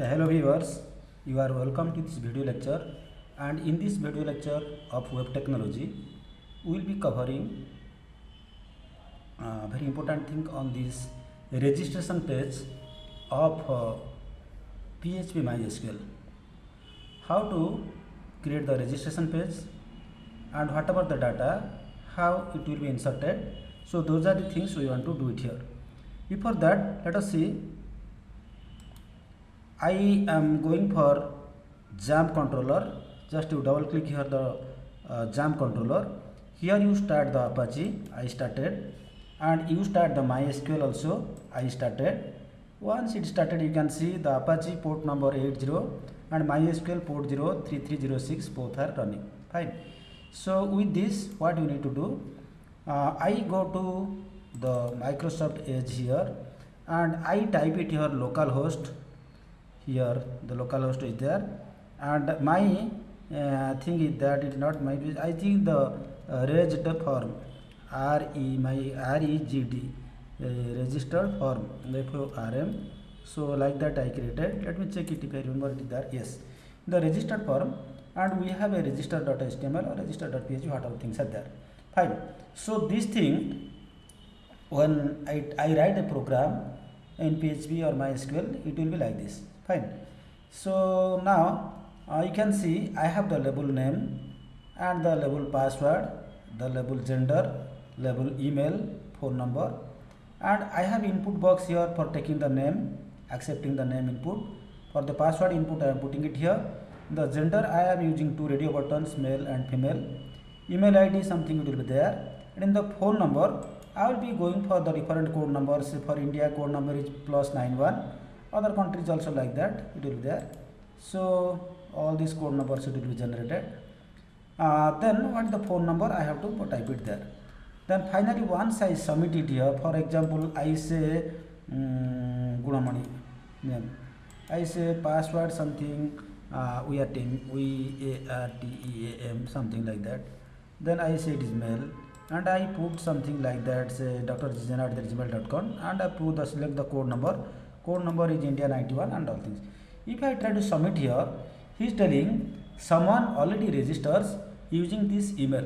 Hello viewers, you are welcome to this video lecture, and in this video lecture of web technology we will be covering very important thing on this registration page of PHP-MYSQL. How to create the registration page and whatever the data, how it will be inserted. So those are the things we want to do it here. Before that, let us see. I am going for jam controller. Just you double click here the jam controller. Here you start the Apache. I started, and you start the MySQL also. I started. Once it started, you can see the Apache port number 80 and MySQL port 03306 both are running. Fine. So with this, what you need to do? I go to the Microsoft Edge here, and I type it here localhost. Here the localhost is there, and my thing is that it is not my. I think the reged form regd registered form rm. So like that I created. Let me check it if I remember it is there. Yes, the registered form, and we have a register.html or register.php, whatever things are there. Fine. So this thing, when I write a program in PHP or MySQL, it will be like this. Fine. So now you can see I have the label name and the label password, the label gender, label email, phone number, and I have input box here for taking the name, accepting the name input. For the password input, I am putting it here. The gender, I am using two radio buttons, male and female. Email ID, something it will be there. And in the phone number, I will be going for the different code numbers. For India, code number is +91. Other countries also like that, it will be there. So all these code numbers it will be generated. Then what is the phone number? I have to type it there. Then finally, once I submit it here, for example, I say Gunamani name. I say password something, we are team, something like that. Then I say it is mail, and I put something like that, say drjizana@gmail.com, and I put the select the code number. Code number is India 91 and all things. If I try to submit here, he is telling someone already registers using this email.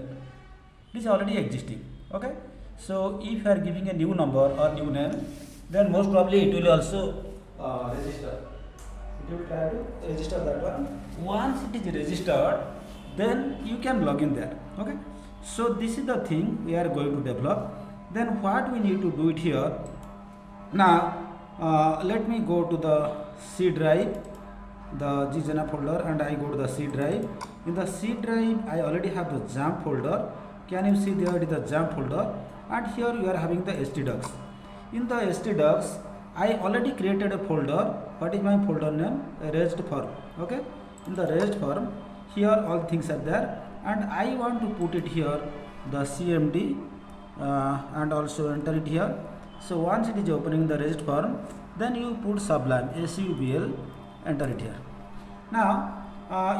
It is already existing. Okay. So if you are giving a new number or new name, then most probably it will also register. It will try to register that one. Once it is registered, then you can log in there. Okay. So this is the thing we are going to develop. Then what we need to do it here. Now let me go to the C drive, the Gizana folder, and I go to the C drive. In the C drive, I already have the jam folder. Can you see there it is the jam folder, and here you are having the htdocs. In the htdocs, I already created a folder. What is my folder name? Raised form. Okay. In the raised form, here all things are there, and I want to put it here the cmd and also enter it here. So once it is opening the raised form, then you put sublime subl, enter it here. Now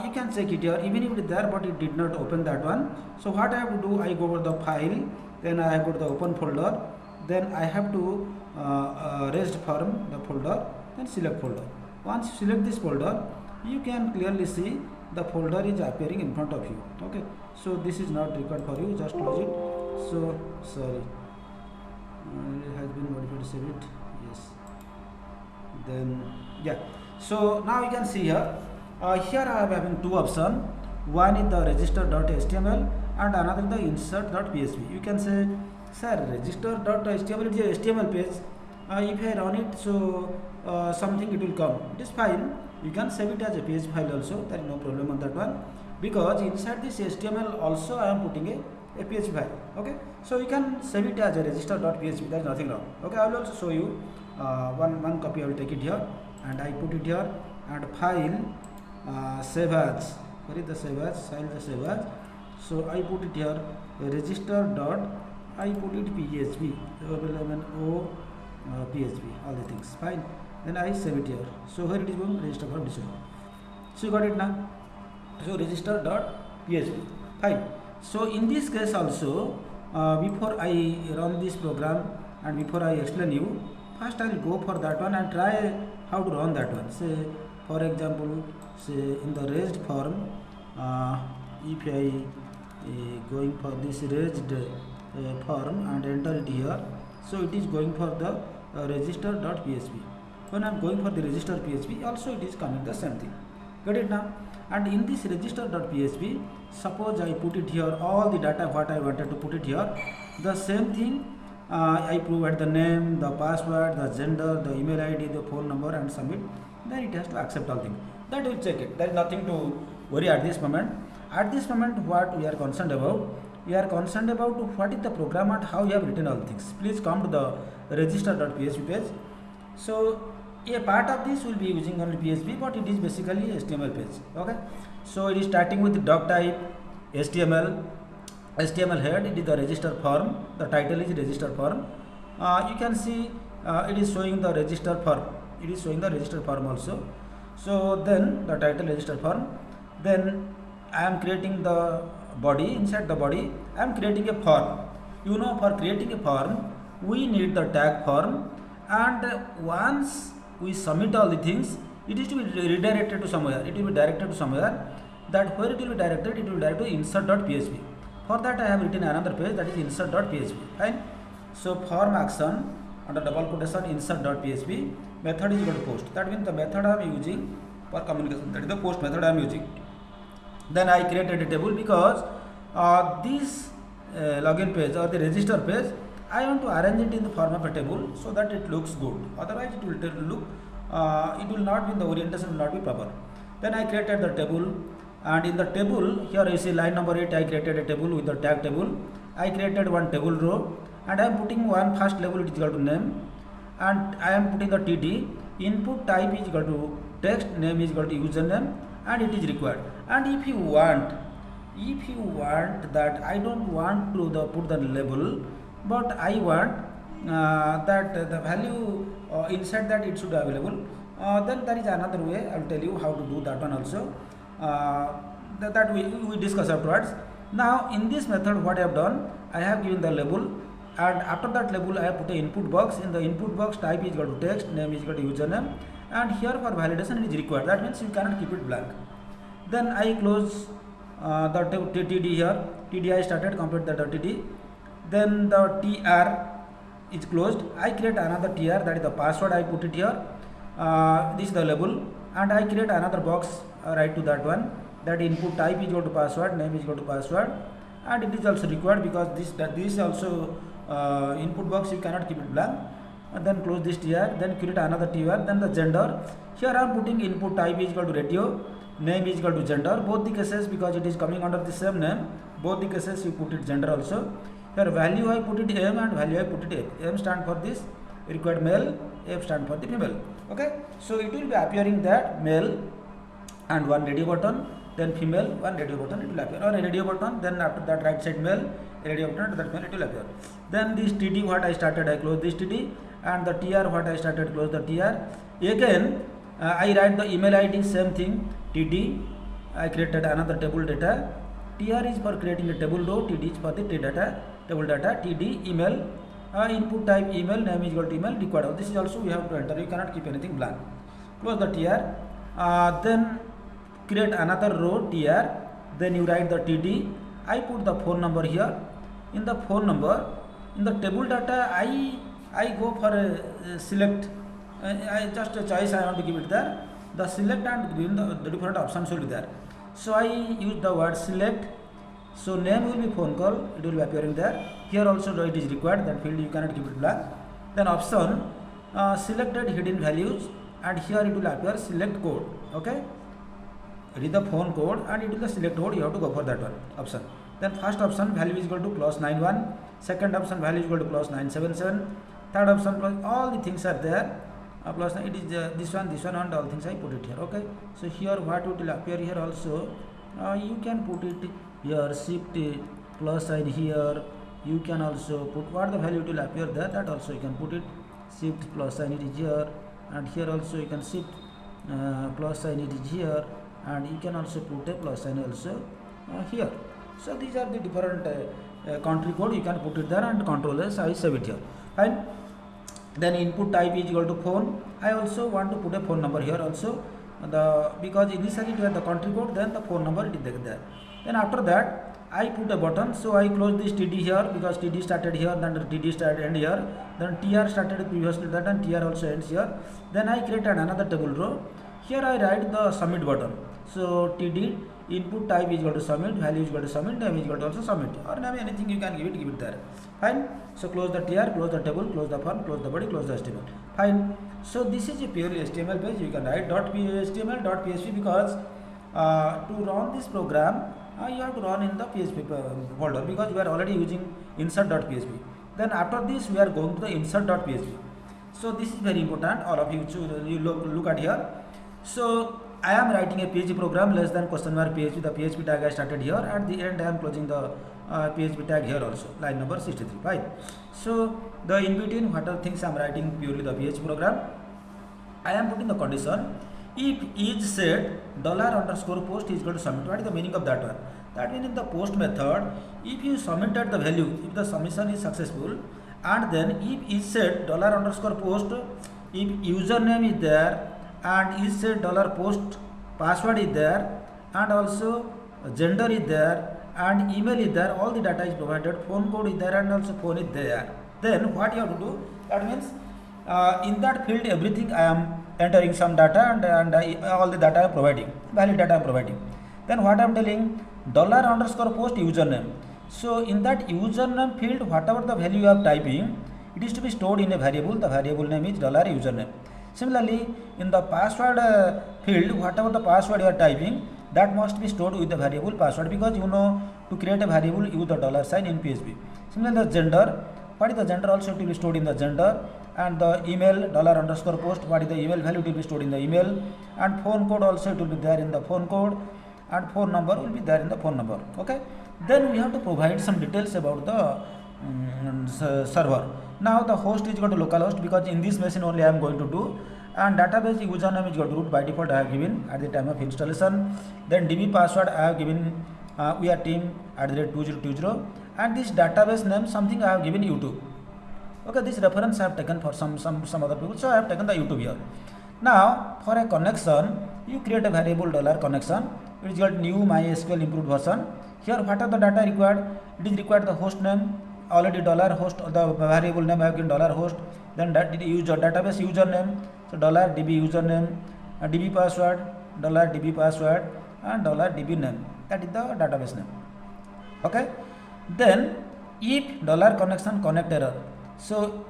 you can check it here, even if it is there but it did not open that one. So what I have to do, I go over the file, then I go to the open folder, then I have to raised form the folder, then select folder. Once you select this folder, you can clearly see the folder is appearing in front of you. Okay, so this is not required for you, just close it. So sorry, it has been modified, save it. Yes. Then yeah, so now you can see here here I am having two options. One is the register.html and another the insert.php. You can say, sir, register.html is a HTML page. If I run it, so something it will come. It is fine. You can save it as a PHP file also. There is no problem on that one, because inside this HTML also I am putting a PHP file. Okay, so you can save it as a register.php. There is nothing wrong. Okay, I will also show you one copy. I will take it here and I put it here, and file save as. Where is the save as? File the save as. So I put it here register dot. I put it PHP. PHP. All the things fine. Then I save it here. So here it is going register for this one. So you got it now. So register dot PHP. Fine. So in this case also, before I run this program and before I explain you, first I will go for that one and try how to run that one. Say For example, say in the raised form, if I going for this raised form and enter it here, so it is going for the register.php. When I am going for the register.php, also it is coming the same thing. Get it now? And in this register.php, suppose I put it here, all the data what I wanted to put it here, the same thing. I provide the name, the password, the gender, the email ID, the phone number, and submit. Then it has to accept all things. That will check it. There is nothing to worry at this moment. At this moment, what we are concerned about? We are concerned about what is the program and how you have written all things. Please come to the register.php page. So a part of this will be using only PHP, but it is basically HTML page. Okay. So it is starting with doc type, HTML head. It is the register form. The title is register form. You can see it is showing the register form. It is showing the register form also. So then the title register form. Then I am creating the body. Inside the body, I am creating a form. You know, for creating a form, we need the tag form, and once we submit all the things, it is to be redirected to somewhere. It will be directed to somewhere. That where it will be directed, it will direct to insert.php. For that, I have written another page, that is insert.php. Fine. So form action under double quotation insert.php, method is equal to post. That means the method I am using for communication, that is the post method I am using. Then I created a table because this login page or the register page, I want to arrange it in the form of a table so that it looks good. Otherwise, it will look, it will not be, the orientation will not be proper. Then I created the table, and in the table, here you see line number 8, I created a table with the tag table. I created one table row, and I am putting one first label, it is equal to name, and I am putting the TD. Input type is equal to text, name is equal to username, and it is required. And if you want that I don't want to put the label, but I want that the value inside that it should be available, then there is another way. I will tell you how to do that one also. That we discuss afterwards. Now in this method, what I have done, I have given the label, and after that label I have put a input box. In the input box, type is equal to text, name is equal to username, and here for validation it is required. That means you cannot keep it blank. Then I close the TD here. TD I started, complete the TD. Then the TR is closed. I create another TR, that is the password. I put it here. This is the label, and I create another box right to that one. That input type is equal to password, name is equal to password, and it is also required because this also input box you cannot keep it blank. And then close this TR. Then create another TR. Then the gender. Here I am putting input type is equal to radio, name is equal to gender. Both the cases, because it is coming under the same name, both the cases you put it gender also. Here value I put it M, and value I put it F. M stand for this required male, F stand for the female. Okay, so it will be appearing that male and one radio button, then female, one radio button it will appear, or a radio button, then after that right side male, a radio button, that male it will appear. Then this TD what I started, I close this TD, and the TR what I started, close the TR. Again I write the email ID, same thing, TD. I created another table data. TR is for creating a table row, TD is for the data, table data, TD email, input type email, name is equal to email, required. This is also we have to enter. You cannot keep anything blank. Close the TR. Then create another row TR. Then you write the TD. I put the phone number here. In the phone number, in the table data, I go for a select. I just a choice I want to give it there. The select and given the different options will be there. So I use the word select. So name will be phone call, it will be appearing there. Here also it is required, that field you cannot keep it blank. Then option, selected hidden values, and here it will appear select code. Okay, it is the phone code and it is the select code, you have to go for that one option. Then first option value is equal to +91, second option value is equal to +977, third option plus, all the things are there. Plus it is this one and all things I put it here. Okay, so here what it will appear here also, you can put it here, shift plus sign here. You can also put what the value it will appear there, that also you can put it, shift plus sign it is here, and here also you can shift plus sign it is here, and you can also put a plus sign also here. So these are the different country code, you can put it there, and Control S, I save it here. Fine. Then input type is equal to phone. I also want to put a phone number here also. because initially it was the country code, then the phone number it is there. Then after that I put a button, so I close this TD here because TD started here, then TD started end here, then TR started previously that, and TR also ends here. Then I create another table row. Here I write the submit button. So TD input type is equal to submit, value is equal to submit, name is equal to also submit, or name anything you can give it there. Fine. So close the TR, close the table, close the form, close the body, close the HTML. Fine. So this is a purely HTML page. You can write .html.php because to run this program you have to run in the PHP folder because we are already using insert.php. Then after this we are going to the insert.php. So this is very important. All of you look at here. So I am writing a PHP program less than question mark PHP. The PHP tag I started here. At the end I am closing the PHP tag here also. Line number 63. Fine. So the in between whatever things I am writing purely the PHP program. I am putting the condition. If is set $_post is equal to submit. What is the meaning of that one? That means in the post method, if you submitted the value, if the submission is successful, and then if is set $_post, if username is there and is set $post password is there, and also gender is there and email is there, all the data is provided, phone code is there and also phone is there. Then what you have to do? That means in that field everything I am entering some data and all the data I am providing, valid data I am providing. Then what I am telling, $_post username. So in that username field, whatever the value you are typing, it is to be stored in a variable. The variable name is $username. Similarly, in the password field, whatever the password you are typing, that must be stored with the variable password, because you know to create a variable use the $sign in PHP. Similarly, the gender, what is the gender also it will be stored in the gender, and the email $_post, what is the email value, it will be stored in the email, and phone code also it will be there in the phone code, and phone number will be there in the phone number. Okay. Then we have to provide some details about the server. Now the host is equal to localhost because in this machine only I am going to do, and database username is equal to root. By default I have given at the time of installation. Then DB password I have given we are team @2020, and this database name something I have given YouTube. Okay, this reference I have taken for some other people, so I have taken the YouTube here. Now for a connection, you create a variable $connection. It is called new MySQL improved version. Here what are the data required? It is required the host name, already $host, the variable name I have given $host. Then that use your database username, so $db username, db password, $db password, and $db name. That is the database name. Okay. Then if $connection connect error. So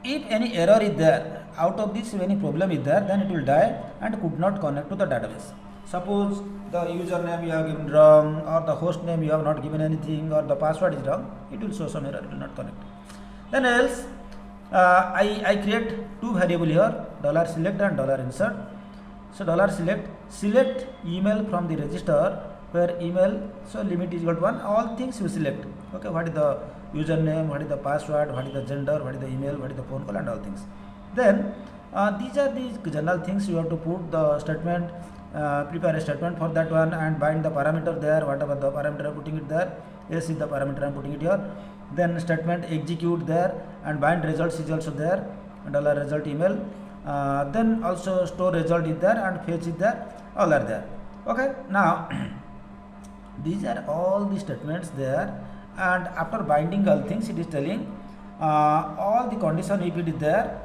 if any error is there, out of this if any problem is there, then it will die and could not connect to the database. Suppose the username you have given wrong, or the host name you have not given anything, or the password is wrong, it will show some error, it will not connect. Then else I create two variable here, $select and $insert. So select email from the register, where email, so limit is equal to 1, all things you select. Okay, what is the username, what is the password, what is the gender, what is the email, what is the phone call, and all things. Then these are the general things you have to put the statement, prepare a statement for that one, and bind the parameter there, whatever the parameter I am putting it there. Yes is the parameter I am putting it here. Then statement execute there, and bind results is also there, $result email. Then also store result is there, and fetch is there, all are there. Okay. Now these are all the statements there, and after binding all things, it is telling all the condition if it is there,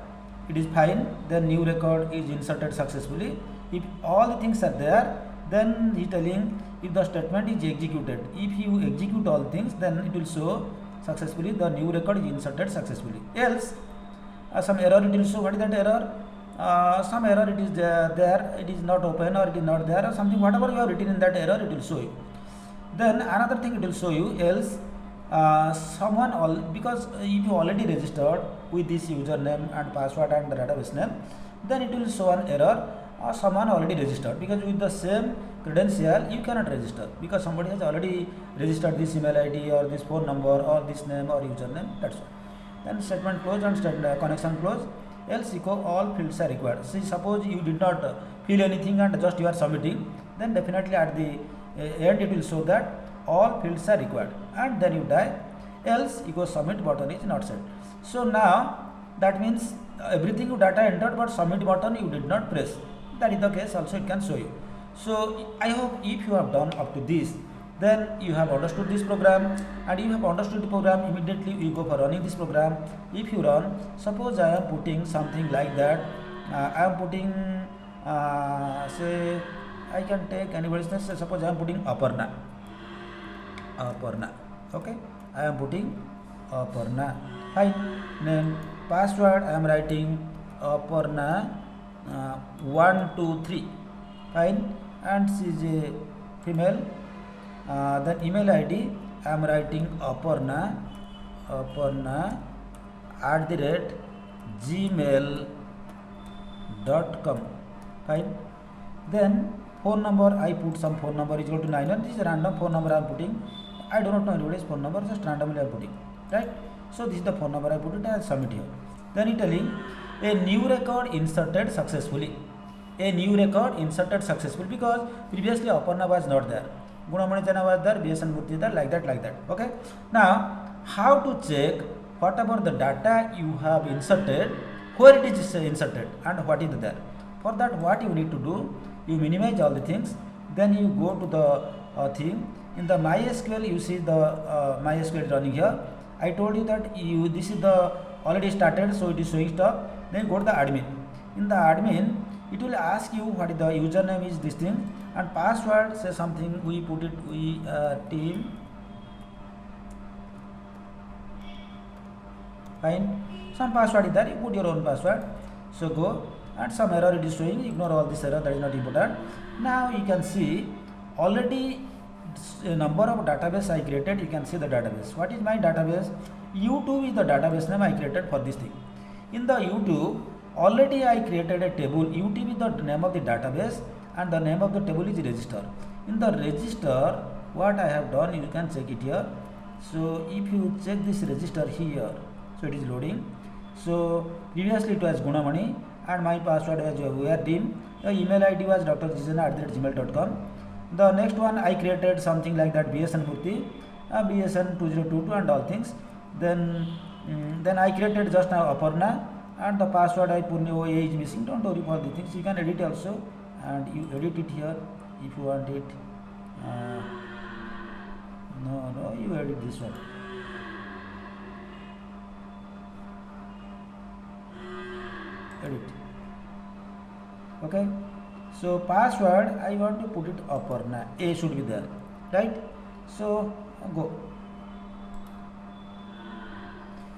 it is fine, then new record is inserted successfully. If all the things are there, then he is telling if the statement is executed. If you execute all things, then it will show successfully the new record is inserted successfully. Else some error it will show. What is that error? Some error it is there, it is not open, or it is not there, or something, whatever you have written in that error it will show you. Then another thing it will show you, else because if you already registered with this username and password and the database name, then it will show an error, or someone already registered, because with the same credential you cannot register, because somebody has already registered this email ID or this phone number or this name or username. That's all. Then statement close and connection close. Else echo all fields are required. See, suppose you did not fill anything and just you are submitting, then definitely at the end it will show that all fields are required, and then you die. Else echo submit button is not set. So now that means everything you data entered, but submit button you did not press. that is the case also it can show you. So I hope if you have done up to this, then you have understood this program, and you have understood the program, immediately you go for running this program. If you run, suppose I am putting something like that, I am putting say I can take anybody's name. Suppose I am putting Aparna, okay, I am putting Aparna, fine. Name, password I am writing Aparna 123, fine, and she is a female. Then email ID I am writing Aparna @gmail.com, fine. Then phone number, I put some phone number is equal to 91. This is a random phone number I am putting. I do not know anybody's phone number, just randomly I am putting, right? So this is the phone number I put it and submit here. Then it telling a new record inserted successfully. A new record inserted successfully, because previously Aparna was not there. Gunamani Jana was there, BSN Murthy there, like that. Okay. Now, how to check whatever the data you have inserted, where it is inserted and what is there? For that, what you need to do, you minimize all the things, then you go to the thing. In the MySQL, you see the MySQL running here. I told you that this is the already started, so it is showing stuff. Then go to the admin. In the admin, it will ask you what is the username is this thing, and password, say something, we put it, we team, fine, some password is there, you put your own password. So go, and some error it is showing, ignore all this error, that is not important. Now you can see already a number of database I created. You can see the database. What is my database? YouTube is the database name I created for this thing. In the YouTube, already I created a table. YouTube is the name of the database, and the name of the table is register. In the register, what I have done, you can check it here. So if you check this register here, so it is loading. So previously it was Gunamani, and my password was where team. The email ID was drjijana@gmail.com. The next one I created something like that, BSN Murthy, BSN 2022 and all things. Then I created just now Aparna, and the password I put no A is missing. Don't worry for the things. You can edit also, and you edit it here if you want it. No, you edit this one. Edit. Okay. So password I want to put it Aparna. A should be there, right? So go.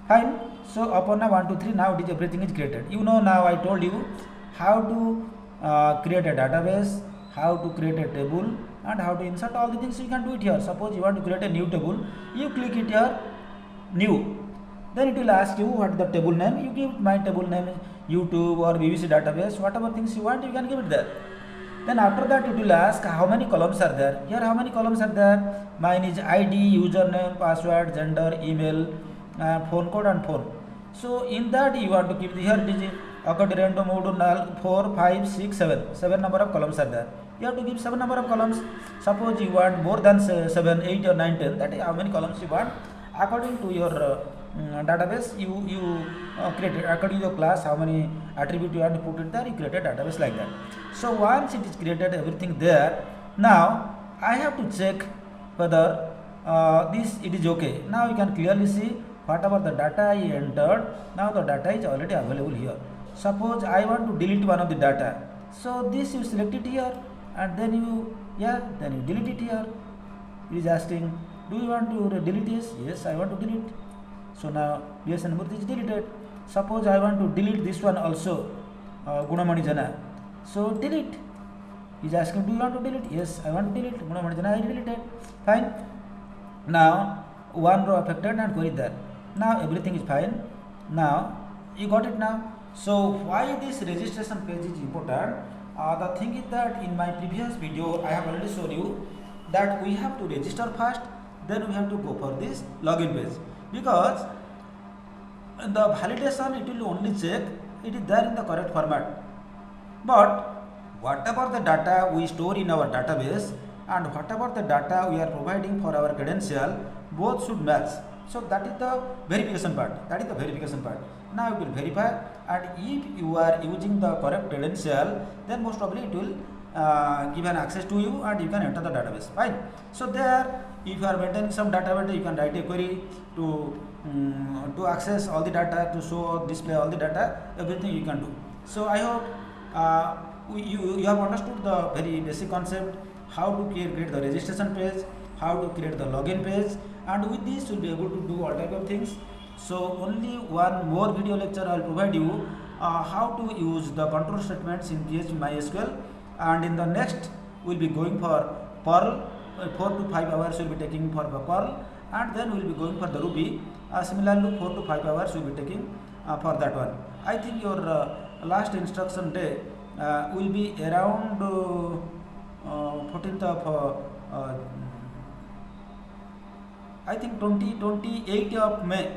Fine. So Aparna 1, 2, 3. Now it is everything is created. You know, now I told you how to create a database, how to create a table, and how to insert all the things. You can do it here. Suppose you want to create a new table, you click it here, new. Then it will ask you what is the table name. You give my table name is YouTube or BBC database, whatever things you want, you can give it there. Then after that it will ask how many columns are there. Here how many columns are there? Mine is ID, username, password, gender, email, phone code and phone. So in that you want to keep here it is occurred random mode null 4, 5, 6, 7. 7 number of columns are there. You have to give 7 number of columns. Suppose you want more than 7, 8 or 9, 10. That is how many columns you want. According to your database, you created according to your class how many attribute you want to put it there. You create a database like that. So once it is created everything there, now I have to check whether this it is okay. Now you can clearly see whatever the data I entered, now the data is already available here. Suppose I want to delete one of the data, so this you select it here, and then you delete it here. It is asking, do you want to delete this? Yes, I want to delete. So now BSN Murthy is deleted. Suppose I want to delete this one also, Gunamani Jana. So delete. He is asking, do you want to delete? Yes, I want to delete. Gunamani Jana I deleted. Fine. Now one row affected and query there. Now everything is fine. Now you got it now. So why this registration page is important? The thing is that in my previous video I have already shown you that we have to register first, then we have to go for this login page, because in the validation it will only check it is there in the correct format. But whatever the data we store in our database and whatever the data we are providing for our credential, both should match. So that is the verification part. Now you will verify, and if you are using the correct credential, then most probably it will give an access to you and you can enter the database. Fine. So there, if you are maintaining some database, you can write a query to access all the data, to show, display all the data, everything you can do. So I hope you have understood the very basic concept, how to create the registration page, how to create the login page, and with this you will be able to do all type of things. So only one more video lecture I will provide you how to use the control statements in PHP-MYSQL, and in the next we will be going for Perl. 4 to 5 hours we will be taking for the Perl, and then we will be going for the Ruby. Similarly 4 to 5 hours we will be taking for that one. I think your last instruction day will be around 14th of I think 28th of May.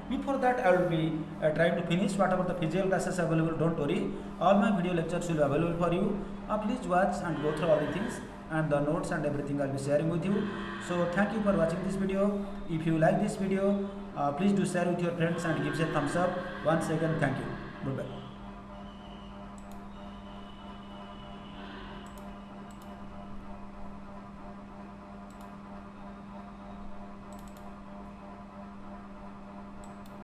Before that I will be trying to finish whatever the physical classes available. Don't worry, all my video lectures will be available for you. Please watch and go through all the things, and the notes and everything I will be sharing with you. So thank you for watching this video. If you like this video, please do share with your friends and give a thumbs up. Once again, thank you. Goodbye.